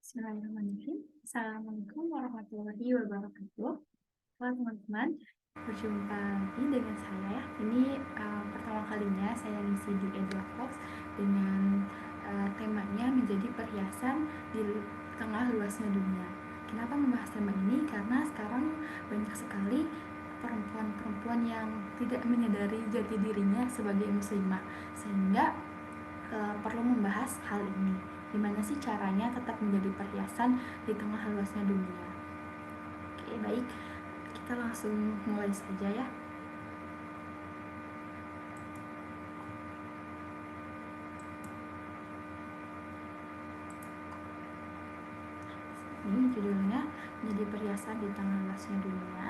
Bismillahirrahmanirrahim. Assalamualaikum warahmatullahi wabarakatuh. Halo teman-teman, berjumpa lagi dengan saya. Ini pertama kalinya saya ngisi di EduFox dengan temanya menjadi perhiasan di tengah luasnya dunia. Kenapa membahas tema ini? Karena sekarang banyak sekali perempuan-perempuan yang tidak menyadari jati dirinya sebagai muslimah, sehingga perlu membahas hal ini. Gimana sih caranya tetap menjadi perhiasan di tengah luasnya dunia? Oke, baik. Kita langsung mulai saja ya. Ini judulnya menjadi perhiasan di tengah luasnya dunia.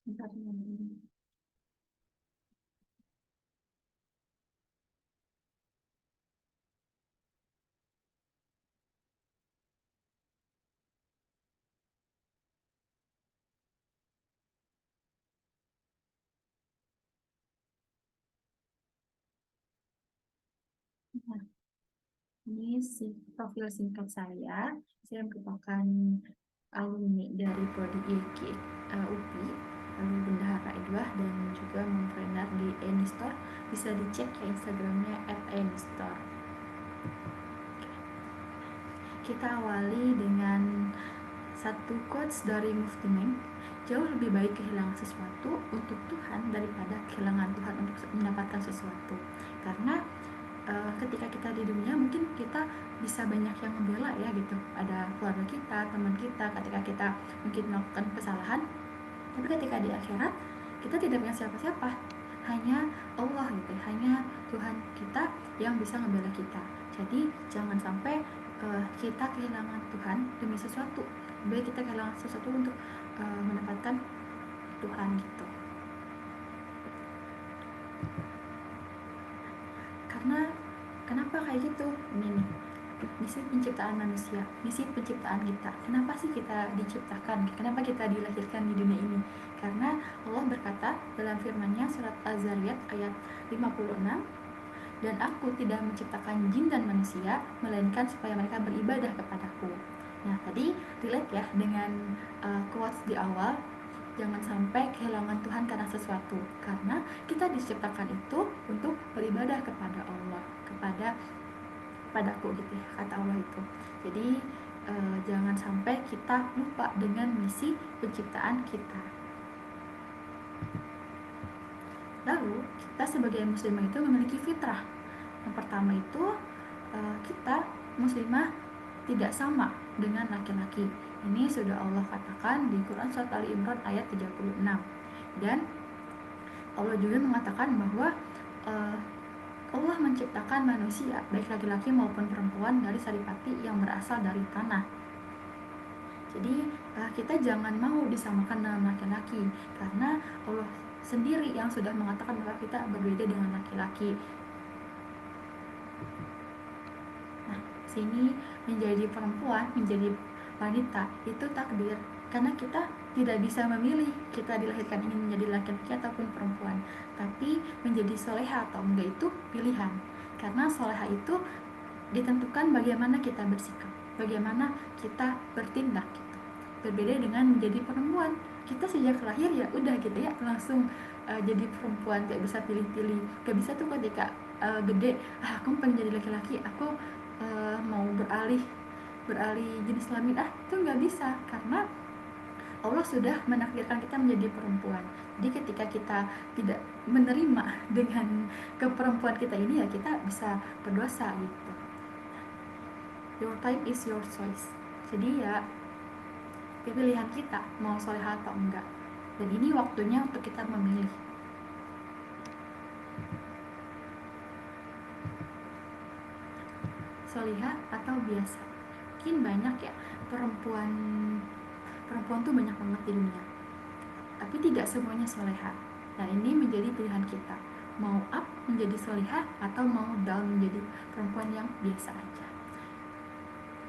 Sebentar ini. Nah, ini profil singkat saya. Saya merupakan alumni dari Prodi IK UPI, lalu bendahara Edwah dan juga mompreneur di Enistore. Bisa dicek ya Instagramnya @enistore. Kita awali dengan satu quotes dari Mufti Menk. Jauh lebih baik kehilangan sesuatu untuk Tuhan daripada kehilangan Tuhan untuk mendapatkan sesuatu. Karena ketika kita di dunia mungkin kita bisa banyak yang membela ya gitu. Ada keluarga kita, teman kita, ketika kita mungkin melakukan kesalahan. Tapi ketika di akhirat kita tidak punya siapa-siapa. Hanya Allah gitu, hanya Tuhan kita yang bisa membela kita. Jadi jangan sampai kita kehilangan Tuhan demi sesuatu. Baik kita kehilangan sesuatu untuk mendapatkan Tuhan gitu. Karena kenapa kayak gitu? Ini nih, misi penciptaan manusia, misi penciptaan kita. Kenapa sih kita diciptakan? Kenapa kita dilahirkan di dunia ini? Karena Allah berkata dalam firman-Nya surat Az-Zariyat ayat 56, dan aku tidak menciptakan jin dan manusia melainkan supaya mereka beribadah kepadaku. Nah, tadi relate ya dengan quotes di awal, jangan sampai kehilangan Tuhan karena sesuatu, karena kita diciptakan itu untuk beribadah kepada Allah, kepadaku gitu ya, kata Allah itu. Jadi jangan sampai kita lupa dengan misi penciptaan kita. Lalu kita sebagai muslimah itu memiliki fitrah. Yang pertama itu kita muslimah tidak sama dengan laki-laki. Ini sudah Allah katakan di Quran surat Ali Imran ayat 36. Dan Allah juga mengatakan bahwa Allah menciptakan manusia baik laki-laki maupun perempuan dari saripati yang berasal dari tanah. Jadi kita jangan mau disamakan dengan laki-laki, karena Allah sendiri yang sudah mengatakan bahwa kita berbeda dengan laki-laki. Nah, sini menjadi perempuan, menjadi wanita itu takdir, karena kita tidak bisa memilih kita dilahirkan ingin menjadi laki-laki ataupun perempuan, tapi menjadi soleha atau enggak itu pilihan. Karena soleha itu ditentukan bagaimana kita bersikap, bagaimana kita bertindak gitu. Berbeda dengan menjadi perempuan, kita sejak lahir ya udah gitu ya langsung jadi perempuan, gak bisa pilih-pilih, gak bisa tuh ketika gede aku pengen jadi laki-laki, aku mau beralih jenis kelamin, itu nggak bisa, karena Allah sudah menakdirkan kita menjadi perempuan. Jadi ketika kita tidak menerima dengan keperempuan kita ini, ya kita bisa berdosa gitu. Your time is your choice. Jadi ya pilihan kita mau solehah atau enggak. Dan ini waktunya untuk kita memilih. solihah atau biasa. Mungkin banyak ya perempuan tuh banyak banget di dunia, tapi tidak semuanya solehah. Nah, ini menjadi pilihan kita, mau up menjadi solihah atau mau down menjadi perempuan yang biasa aja.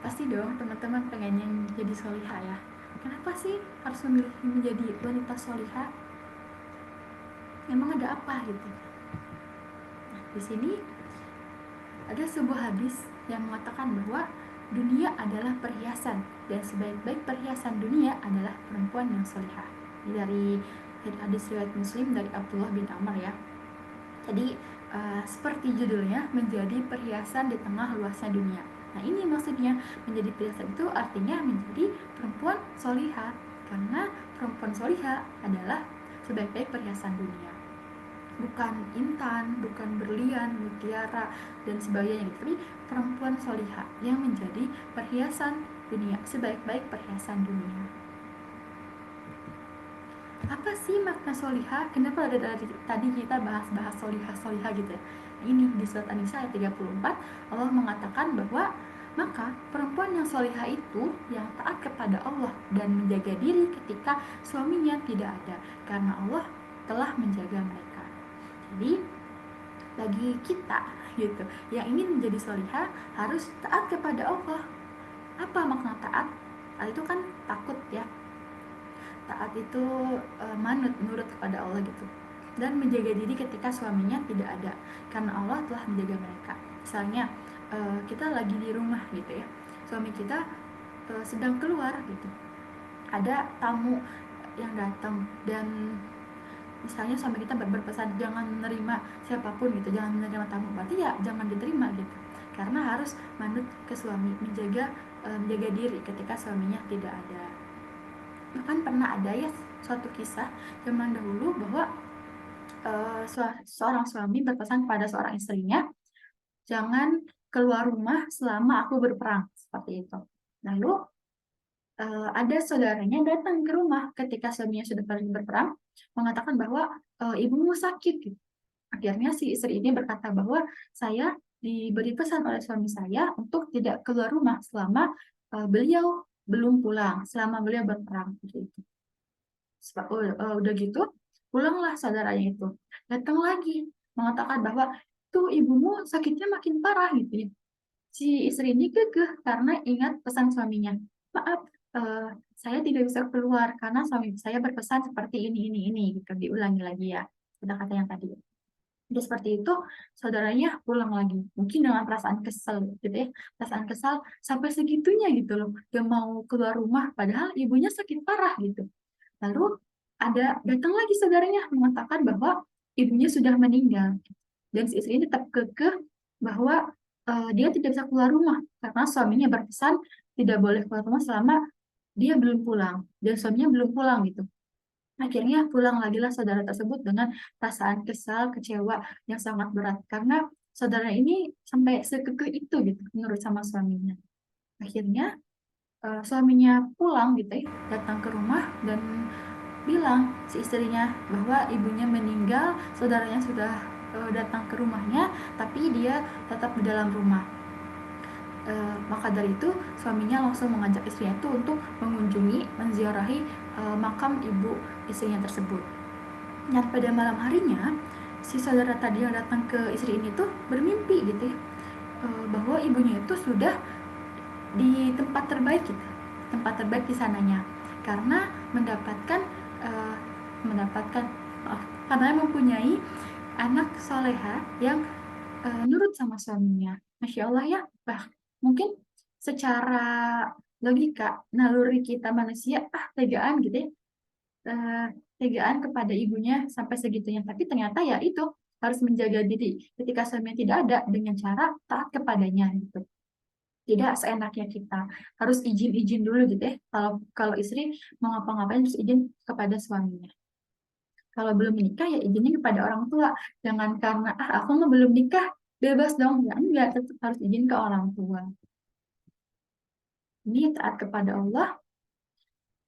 Pasti dong teman-teman pengennya jadi solihah ya. Kenapa sih harus memilih menjadi wanita solihah? Emang ada apa gitu? Nah, di sini ada sebuah hadis yang mengatakan bahwa dunia adalah perhiasan dan sebaik-baik perhiasan dunia adalah perempuan yang solihah. Ini dari hadis riwayat Muslim dari Abdullah bin Amr ya. Jadi seperti judulnya, menjadi perhiasan di tengah luasnya dunia. Nah, ini maksudnya menjadi perhiasan itu artinya menjadi perempuan solihah, karena perempuan solihah adalah sebaik-baik perhiasan dunia. Bukan intan, bukan berlian, mutiara, dan sebagainya, tapi perempuan solihah yang menjadi perhiasan dunia, sebaik-baik perhiasan dunia. Apa sih makna solihah? Kenapa dari tadi kita bahas solihah gitu ya? Ini di surat An-Nisa ayat 34 Allah mengatakan bahwa maka perempuan yang solihah itu yang taat kepada Allah dan menjaga diri ketika suaminya tidak ada, karena Allah telah menjaga mereka. Jadi bagi kita gitu yang ingin menjadi solihah harus taat kepada Allah. Apa makna taat? Taat itu kan takut ya. Taat itu manut, nurut kepada Allah gitu, dan menjaga diri ketika suaminya tidak ada, karena Allah telah menjaga mereka. Misalnya kita lagi di rumah gitu ya, suami kita sedang keluar gitu, ada tamu yang datang, dan misalnya suami kita berpesan jangan menerima siapapun gitu, jangan menerima tamu, berarti ya jangan diterima gitu, karena harus manut ke suami, menjaga diri ketika suaminya tidak ada. Bahkan pernah ada ya suatu kisah zaman dahulu bahwa seorang suami berpesan pada seorang istrinya, jangan keluar rumah selama aku berperang, seperti itu. Lalu ada saudaranya datang ke rumah ketika suaminya sudah pergi berperang, mengatakan bahwa ibumu sakit gitu. Akhirnya si istri ini berkata bahwa saya diberi pesan oleh suami saya untuk tidak keluar rumah selama beliau belum pulang, selama beliau berperang gitu. Udah gitu pulanglah saudaranya itu, datang lagi mengatakan bahwa tuh ibumu sakitnya makin parah gitu ya. Si istri ini kekeh karena ingat pesan suaminya, maaf saya tidak bisa keluar karena suami saya berpesan seperti ini gitu, diulangi lagi ya kata-kata yang tadi. Jadi seperti itu, saudaranya pulang lagi, mungkin dengan perasaan kesel gitu ya, perasaan kesal sampai segitunya gitu loh, dia mau keluar rumah padahal ibunya sakit parah gitu. Lalu datang lagi saudaranya mengatakan bahwa ibunya sudah meninggal, dan si istri ini tetap kekeh bahwa dia tidak bisa keluar rumah karena suaminya berpesan tidak boleh keluar rumah selama dia belum pulang, dan suaminya belum pulang gitu. Akhirnya pulang lagi lah saudara tersebut dengan perasaan kesal, kecewa yang sangat berat, karena saudara ini sampai sekekeh itu gitu menurut sama suaminya. Akhirnya suaminya pulang gitu ya, datang ke rumah dan bilang si istrinya bahwa ibunya meninggal, saudaranya sudah datang ke rumahnya, tapi dia tetap di dalam rumah. Maka dari itu suaminya langsung mengajak istrinya itu untuk mengunjungi, menziarahi makam ibu istrinya tersebut. Dan pada malam harinya si saudara tadi yang datang ke istri ini tuh bermimpi gitu ya, bahwa ibunya itu sudah di tempat terbaik gitu, tempat terbaik di sananya, karena mendapatkan karena mempunyai anak soleha yang nurut sama suaminya. Masya Allah ya, mungkin secara logika naluri kita manusia tegaan gitu ya, tegaan kepada ibunya sampai segitunya, tapi ternyata ya itu harus menjaga diri ketika suaminya tidak ada dengan cara taat kepadanya gitu. Tidak seenaknya kita, harus izin dulu gitu ya, kalau istri mau ngapa-ngapain harus izin kepada suaminya. Kalau belum menikah ya izinnya kepada orang tua, jangan karena aku mah belum nikah bebas dong, ya enggak, tetap harus izin ke orang tua. Ini taat kepada Allah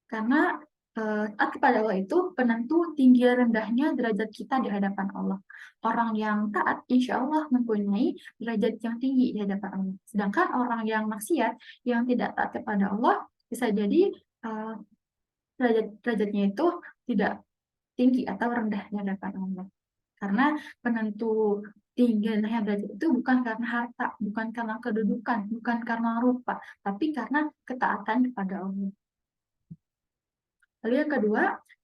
karena taat kepada Allah itu penentu tinggi rendahnya derajat kita di hadapan Allah. Orang yang taat, insya Allah mempunyai derajat yang tinggi di hadapan Allah. Sedangkan orang yang maksiat, yang tidak taat kepada Allah, bisa jadi uh, derajatnya itu tidak tinggi atau rendah di hadapan Allah. Karena penentu tinggi rendahnya derajat itu bukan karena harta, bukan karena kedudukan, bukan karena rupa, tapi karena ketaatan kepada Allah. Lalu yang kedua,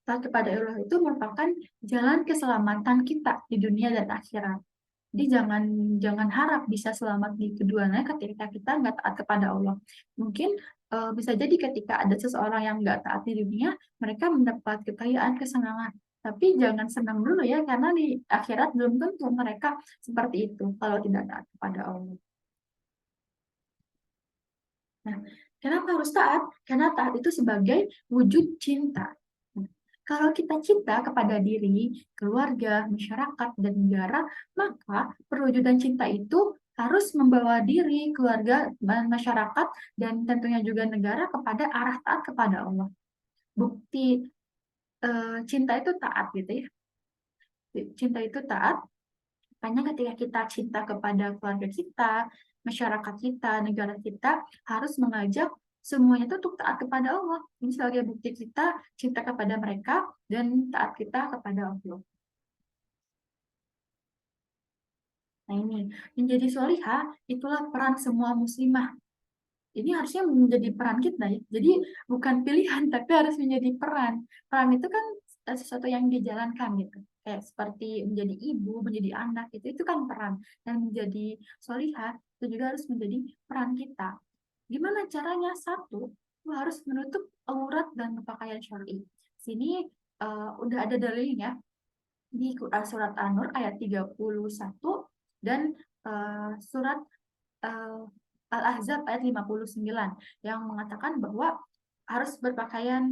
taat kepada Allah itu merupakan jalan keselamatan kita di dunia dan akhirat. Jadi jangan harap bisa selamat di keduanya ketika kita nggak taat kepada Allah. Mungkin bisa jadi ketika ada seseorang yang nggak taat di dunia, mereka mendapat kekayaan, kesenangan. Tapi jangan senang dulu ya, karena di akhirat belum tentu mereka seperti itu kalau tidak taat kepada Allah. Nah, kenapa harus taat? Karena taat itu sebagai wujud cinta. Nah, kalau kita cinta kepada diri, keluarga, masyarakat, dan negara, maka perwujudan cinta itu harus membawa diri, keluarga, masyarakat, dan tentunya juga negara kepada arah taat kepada Allah. Bukti cinta itu taat gitu ya. Cinta itu taat. Makanya ketika kita cinta kepada keluarga kita, masyarakat kita, negara kita, harus mengajak semuanya itu untuk taat kepada Allah. Ini sebagai bukti kita cinta kepada mereka dan taat kita kepada Allah. Nah ini, menjadi sholihah itulah peran semua muslimah. Ini harusnya menjadi peran kita ya. Jadi bukan pilihan, tapi harus menjadi peran. Peran itu kan sesuatu yang dijalankan gitu. Kayak seperti menjadi ibu, menjadi anak, itu kan peran. Dan menjadi sholihah itu juga harus menjadi peran kita. Gimana caranya? Satu, lu harus menutup aurat dan berpakaian syar'i. Sini udah ada dalilnya di Quran surat An-Nur ayat 31 dan surat uh, Al-Ahzab ayat 59 yang mengatakan bahwa harus berpakaian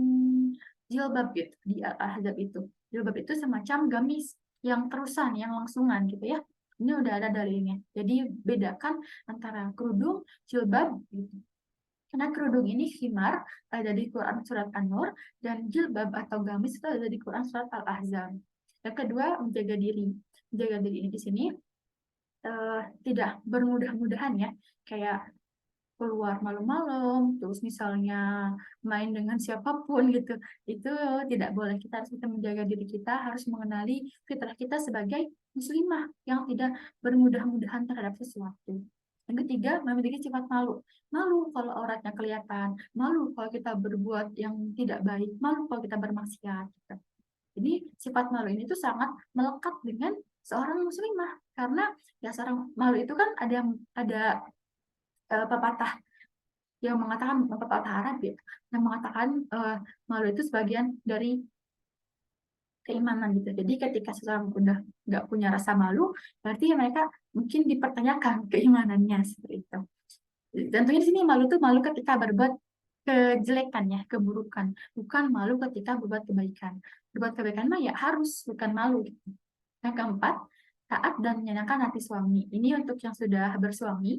jilbab gitu di Al-Ahzab itu. Jilbab itu semacam gamis yang terusan, yang langsungan gitu ya. Ini udah ada dalilnya. Jadi bedakan antara kerudung, jilbab gitu. Karena kerudung ini khimar ada di Quran surat An-Nur dan jilbab atau gamis itu ada di Quran surat Al-Ahzab. Yang kedua, menjaga diri. Menjaga diri ini di sini tidak bermudah-mudahan ya, kayak keluar malam-malam, terus misalnya main dengan siapapun gitu, itu tidak boleh. Kita harus bisa menjaga diri kita, harus mengenali fitrah kita sebagai muslimah yang tidak bermudah-mudahan terhadap sesuatu. Yang ketiga, memiliki sifat malu. Malu kalau auratnya kelihatan, malu kalau kita berbuat yang tidak baik, malu kalau kita bermaksiat. Gitu. Jadi sifat malu ini tuh sangat melekat dengan seorang muslimah, karena ya seorang malu itu kan ada pepatah yang mengatakan, pepatah Arab ya, yang mengatakan malu itu sebagian dari keimanan gitu. Jadi ketika seseorang udah nggak punya rasa malu, berarti mereka mungkin dipertanyakan keimanannya seperti itu. Tentunya di sini malu tuh malu ketika berbuat kejelekan ya, keburukan, bukan malu ketika berbuat kebaikan. Berbuat kebaikan mah ya harus, bukan malu gitu. Yang keempat, taat dan menyenangkan hati suami. Ini untuk yang sudah bersuami,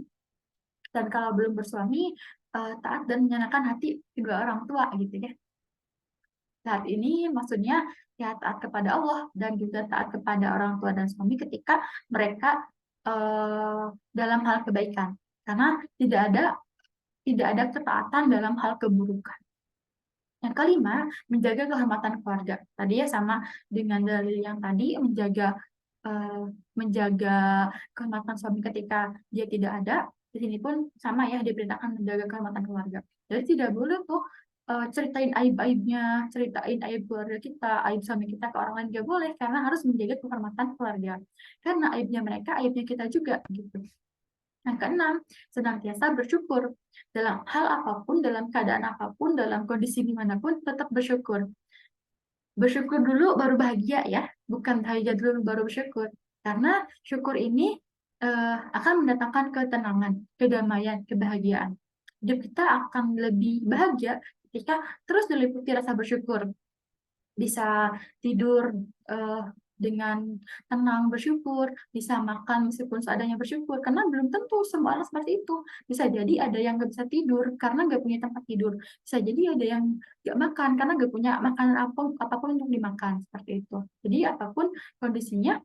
dan kalau belum bersuami, taat dan menyenangkan hati kedua orang tua gitu ya. Taat ini maksudnya ya taat kepada Allah dan juga taat kepada orang tua dan suami ketika mereka dalam hal kebaikan. Karena tidak ada ketaatan dalam hal keburukan. Yang kelima, menjaga kehormatan keluarga. Tadi ya sama dengan dalil yang tadi, eh, menjaga kehormatan suami ketika dia tidak ada. Di sini pun sama ya, diperintahkan menjaga kehormatan keluarga. Jadi tidak boleh tuh ceritain aib-aibnya, ceritain aib keluarga kita, aib suami kita ke orang lain, gak boleh, karena harus menjaga kehormatan keluarga. Karena aibnya mereka, aibnya kita juga gitu. Yang keenam, senantiasa bersyukur dalam hal apapun, dalam keadaan apapun, dalam kondisi dimanapun, tetap bersyukur. Bersyukur dulu baru bahagia ya, bukan bahagia dulu baru bersyukur. Karena syukur ini akan mendatangkan ketenangan, kedamaian, kebahagiaan. Hidup kita akan lebih bahagia ketika terus diliputi rasa bersyukur. Bisa tidur dengan tenang bersyukur, bisa makan meskipun seadanya bersyukur, karena belum tentu semua orang seperti itu. Bisa jadi ada yang nggak bisa tidur karena nggak punya tempat tidur. Bisa jadi ada yang nggak makan karena nggak punya makanan apapun untuk dimakan, seperti itu. Jadi apapun kondisinya,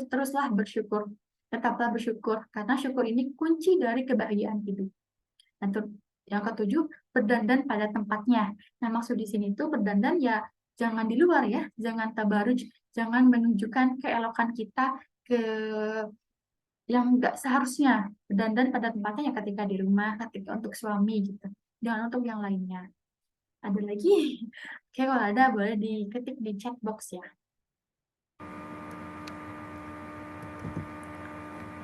teruslah bersyukur. Tetaplah bersyukur, karena syukur ini kunci dari kebahagiaan hidup. Dan yang ketujuh, berdandan pada tempatnya. Nah, maksud di sini tuh berdandan ya jangan di luar ya, jangan tabaruj, jangan menunjukkan keelokan kita ke yang nggak seharusnya. Berdandan pada tempatnya ya ketika di rumah, ketika untuk suami gitu. Jangan untuk yang lainnya. Ada lagi? Oke, kalau ada boleh diketik di chat box ya.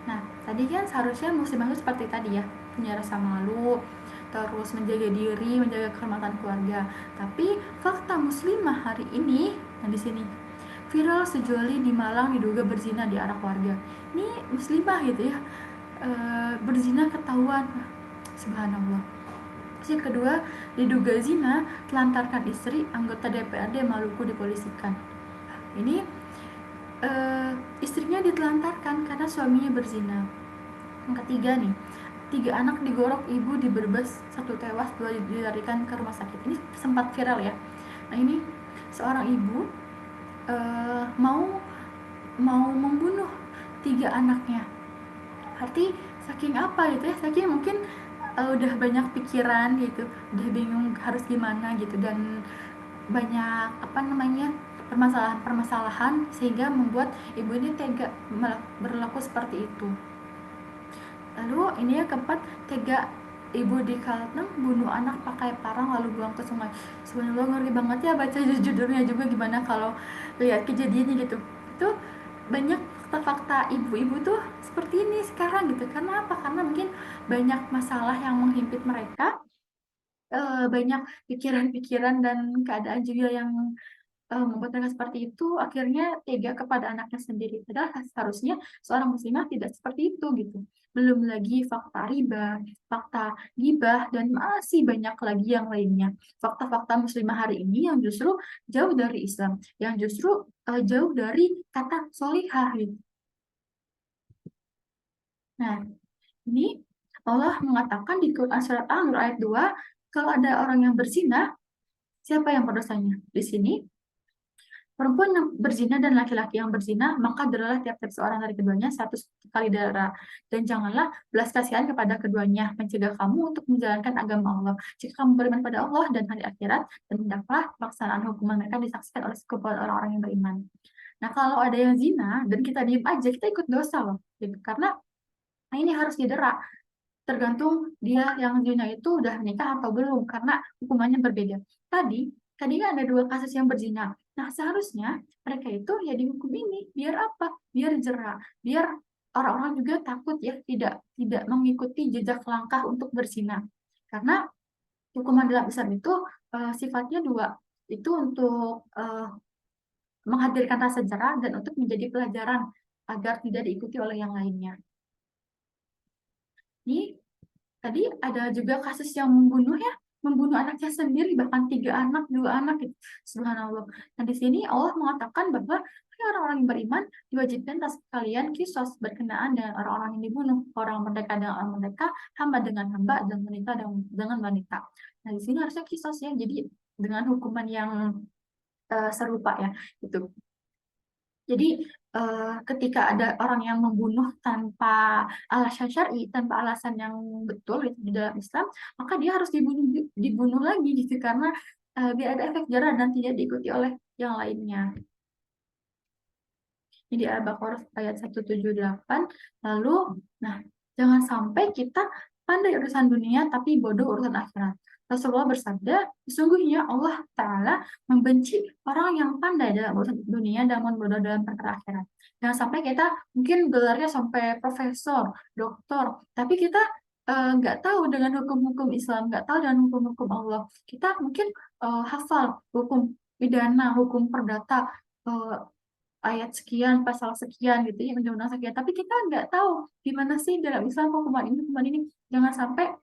Nah, tadi kan seharusnya muslimah itu seperti tadi ya, punya rasa malu, terus menjaga diri, menjaga kehormatan keluarga. Tapi fakta muslimah hari ini, nah di sini viral sejoli di Malang diduga berzina di anak warga. Ini muslimah gitu ya, berzina ketahuan, subhanallah. Terus yang kedua, diduga zina telantarkan istri anggota DPRD Maluku dipolisikan. Ini istrinya ditelantarkan karena suaminya berzina. Yang ketiga nih, 3 anak digorok ibu di Brebes, 1 tewas, 2 dilarikan ke rumah sakit. Ini sempat viral ya. Nah ini seorang ibu mau membunuh 3 anaknya. Arti saking apa gitu ya, saking mungkin udah banyak pikiran gitu, udah bingung harus gimana gitu, dan banyak permasalahan sehingga membuat ibu ini tega berlaku seperti itu. Lalu ini yang keempat, tega ibu di Kalteng bunuh anak pakai parang lalu buang ke sungai. Sebenarnya ngeri banget ya baca judulnya juga, gimana kalau lihat kejadiannya gitu. Itu banyak fakta-fakta ibu-ibu tuh seperti ini sekarang gitu. Karena apa? Karena mungkin banyak masalah yang menghimpit mereka, banyak pikiran-pikiran dan keadaan juga yang membuat mereka seperti itu, akhirnya tega kepada anaknya sendiri. Padahal seharusnya seorang muslimah tidak seperti itu gitu. Belum lagi fakta riba, fakta gibah, dan masih banyak lagi yang lainnya. Fakta-fakta muslimah hari ini yang justru jauh dari Islam, yang justru jauh dari kata solihah gitu. Nah, ini Allah mengatakan di Quran surat An-Nur ayat 2, kalau ada orang yang berzina, siapa yang berdosanya? Di sini perempuan yang berzina dan laki-laki yang berzina, maka adalah tiap-tiap seorang dari keduanya 100 kali darah. Dan janganlah belas kasihan kepada keduanya, mencegah kamu untuk menjalankan agama Allah. Jika kamu beriman pada Allah dan hari akhirat, dan hendaklah pelaksanaan hukuman mereka disaksikan oleh sekumpulan orang-orang yang beriman. Nah, kalau ada yang zina dan kita diem aja, kita ikut dosa loh. Gitu. Karena ini harus didera. Tergantung dia yang zina itu udah nikah atau belum, karena hukumannya berbeda. Tadi kan ada 2 kasus yang berzina. Nah, seharusnya mereka itu ya dihukum ini, biar apa? Biar jera, biar orang-orang juga takut ya, tidak tidak mengikuti jejak langkah untuk berzina. Karena hukuman dalam Islam itu sifatnya 2, itu untuk menghadirkan rasa jera dan untuk menjadi pelajaran agar tidak diikuti oleh yang lainnya. Ini tadi ada juga kasus yang membunuh anaknya sendiri, bahkan 3 anak, 2 anak gitu. Subhanallah. Nah, di sini Allah mengatakan bahwa orang-orang yang beriman diwajibkan atas kalian kisos berkenaan dengan orang-orang yang dibunuh, orang merdeka dengan orang merdeka, hamba dengan hamba, dan wanita dengan wanita. Nah, di sini harusnya kisos ya, jadi dengan hukuman yang serupa ya, gitu. Jadi ketika ada orang yang membunuh tanpa alasan syar'i, tanpa alasan yang betul itu di dalam Islam, maka dia harus dibunuh lagi gitu, karena biar ada efek jerah dan tidak diikuti oleh yang lainnya. Jadi Al-Baqarah ayat 178. Lalu, nah, jangan sampai kita pandai urusan dunia tapi bodoh urusan akhirat. Rasulullah bersabda, sesungguhnya Allah Ta'ala membenci orang yang pandai dalam urusan dunia dan bodoh dalam perkara akhirat. Jangan sampai kita mungkin gelarnya sampai profesor, doktor, tapi kita nggak tahu dengan hukum-hukum Islam, nggak tahu dengan hukum-hukum Allah. Kita mungkin hafal hukum pidana, hukum perdata, eh, ayat sekian, pasal sekian gitu ya, undang-undang sekian. Tapi kita nggak tahu gimana sih dalam Islam hukuman ini. Jangan sampai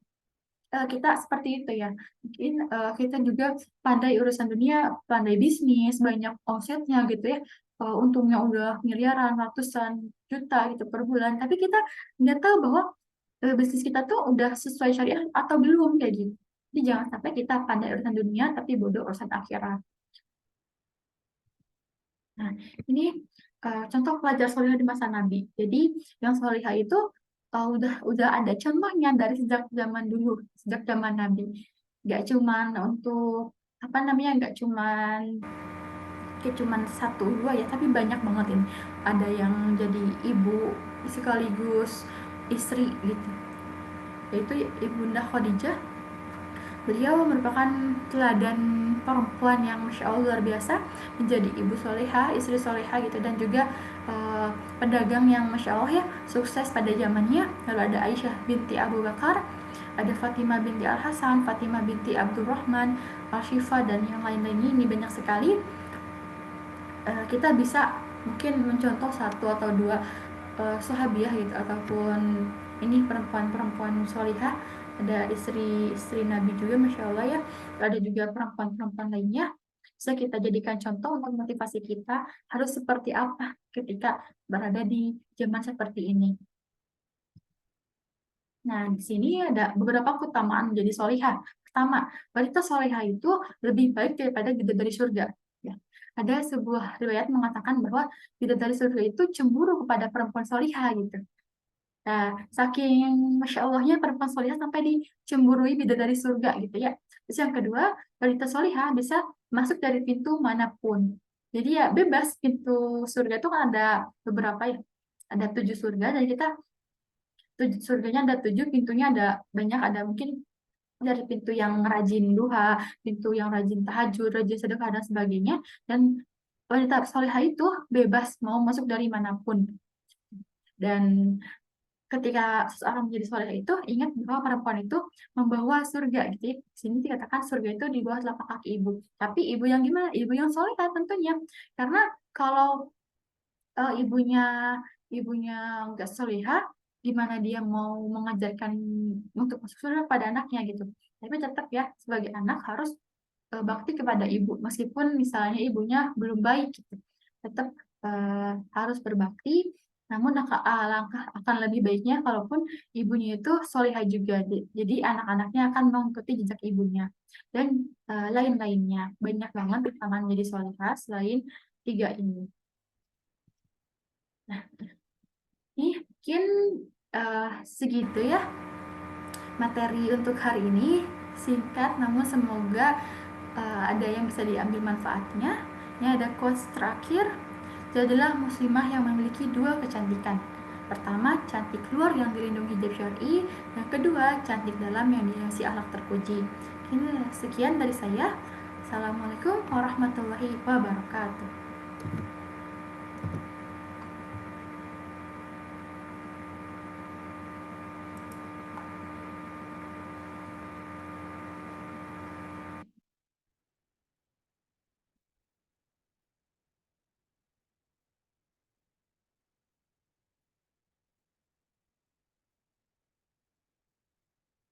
kita seperti itu ya. Mungkin kita juga pandai urusan dunia, pandai bisnis, banyak omsetnya gitu ya. Untungnya udah miliaran, ratusan juta gitu per bulan. Tapi kita nggak tahu bahwa bisnis kita tuh udah sesuai syariah atau belum kayak gitu. Jadi jangan sampai kita pandai urusan dunia tapi bodoh urusan akhirat. Nah, ini contoh pelajar solihah di masa Nabi. Jadi yang solihah itu udah ada contohnya dari sejak zaman dulu, sejak zaman Nabi. Gak cuman untuk apa namanya, gak cuman kayak cuman satu dua ya, tapi banyak banget ini. Ada yang jadi ibu sekaligus istri gitu. Yaitu Ibunda Khadijah. Beliau merupakan teladan perempuan yang Masya Allah luar biasa, menjadi ibu soleha, istri soleha gitu, dan juga pedagang yang Masya Allah ya, sukses pada zamannya. Lalu ada Aisyah binti Abu Bakar, ada Fatimah binti Al-Hasan, Fatimah binti Abdurrahman, Al-Shifa, dan yang lain-lainnya. Ini banyak sekali. Kita bisa mungkin mencontoh satu atau dua sahabiah gitu, ataupun ini perempuan-perempuan solihah. Ada istri-istri Nabi juga Masya Allah ya, ada juga perempuan-perempuan lainnya, bisa kita jadikan contoh untuk motivasi kita harus seperti apa ketika berada di zaman seperti ini. Nah, di sini ada beberapa keutamaan menjadi solihah. Pertama, wanita solihah itu lebih baik daripada bidadari surga. Ya. Ada sebuah riwayat mengatakan bahwa bidadari surga itu cemburu kepada perempuan solihah gitu. Nah, saking Masya Allahnya perempuan solihah sampai dicemburui bidadari surga gitu ya. Terus yang kedua, wanita solihah bisa masuk dari pintu manapun. Jadi ya bebas, pintu surga itu kan ada beberapa ya. Ada 7 surga, dan kita surganya ada 7, pintunya ada banyak, ada mungkin dari pintu yang rajin duha, pintu yang rajin tahajud, rajin sedekah, dan sebagainya. Dan wanita solihah itu bebas mau masuk dari manapun. Dan ketika seseorang menjadi soleh itu, ingat bahwa perempuan itu membawa surga gitu ya. Di sini dikatakan surga itu di bawah telapak kaki ibu. Tapi ibu yang gimana? Ibu yang soleh tentunya. Karena kalau ibunya ibunya nggak solehah, gimana dia mau mengajarkan untuk masuk surga pada anaknya gitu. Tapi tetap ya, sebagai anak harus bakti kepada ibu, meskipun misalnya ibunya belum baik gitu. Tetap harus berbakti. Namun alangkah akan lebih baiknya kalaupun ibunya itu solehah juga. Jadi anak-anaknya akan mengikuti jejak ibunya. Dan lain-lainnya. Banyak banget tantangan jadi solehah selain 3 ini. Nah, ini mungkin segitu ya materi untuk hari ini. Singkat namun semoga ada yang bisa diambil manfaatnya. Ini ada quotes terakhir. Jadilah muslimah yang memiliki 2 kecantikan. Pertama, cantik luar yang dilindungi hijab syar'i. Yang kedua, cantik dalam yang dihiasi akhlak terpuji. Ini sekian dari saya. Assalamualaikum warahmatullahi wabarakatuh.